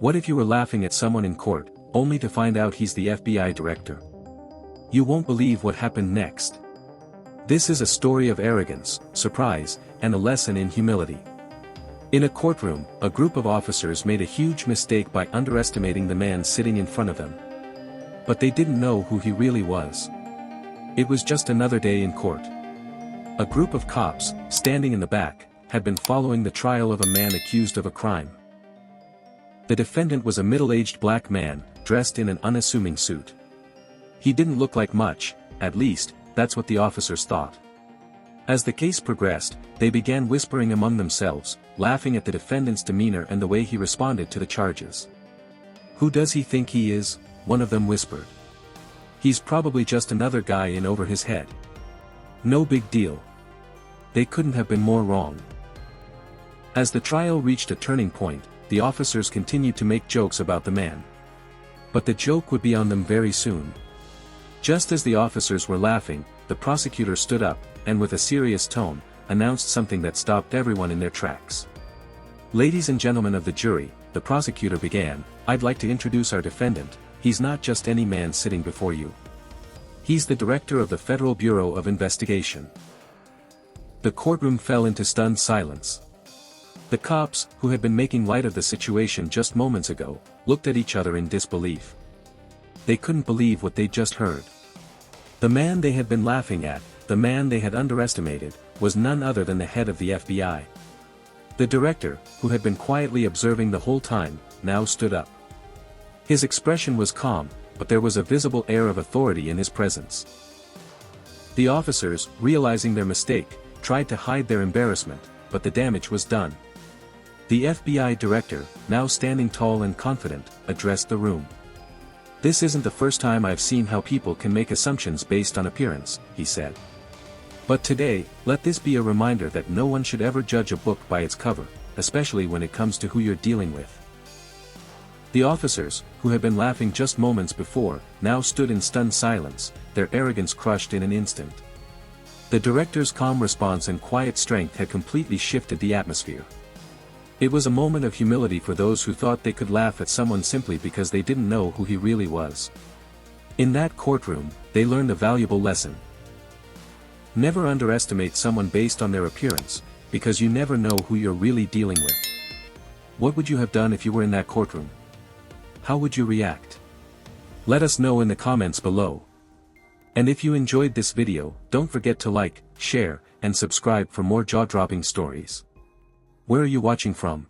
What if you were laughing at someone in court, only to find out he's the FBI director? You won't believe what happened next. This is a story of arrogance, surprise, and a lesson in humility. In a courtroom, a group of officers made a huge mistake by underestimating the man sitting in front of them. But they didn't know who he really was. It was just another day in court. A group of cops, standing in the back, had been following the trial of a man accused of a crime. The defendant was a middle-aged black man, dressed in an unassuming suit. He didn't look like much, at least, that's what the officers thought. As the case progressed, they began whispering among themselves, laughing at the defendant's demeanor and the way he responded to the charges. "Who does he think he is?" one of them whispered. "He's probably just another guy in over his head. No big deal." They couldn't have been more wrong. As the trial reached a turning point, the officers continued to make jokes about the man. But the joke would be on them very soon. Just as the officers were laughing, the prosecutor stood up, and with a serious tone, announced something that stopped everyone in their tracks. "Ladies and gentlemen of the jury," the prosecutor began, "I'd like to introduce our defendant. He's not just any man sitting before you. He's the director of the Federal Bureau of Investigation." The courtroom fell into stunned silence. The cops, who had been making light of the situation just moments ago, looked at each other in disbelief. They couldn't believe what they'd just heard. The man they had been laughing at, the man they had underestimated, was none other than the head of the FBI. The director, who had been quietly observing the whole time, now stood up. His expression was calm, but there was a visible air of authority in his presence. The officers, realizing their mistake, tried to hide their embarrassment, but the damage was done. The FBI director, now standing tall and confident, addressed the room. "This isn't the first time I've seen how people can make assumptions based on appearance," he said. "But today, let this be a reminder that no one should ever judge a book by its cover, especially when it comes to who you're dealing with." The officers, who had been laughing just moments before, now stood in stunned silence, their arrogance crushed in an instant. The director's calm response and quiet strength had completely shifted the atmosphere. It was a moment of humility for those who thought they could laugh at someone simply because they didn't know who he really was. In that courtroom, they learned a valuable lesson. Never underestimate someone based on their appearance, because you never know who you're really dealing with. What would you have done if you were in that courtroom? How would you react? Let us know in the comments below. And if you enjoyed this video, don't forget to like, share, and subscribe for more jaw-dropping stories. Where are you watching from?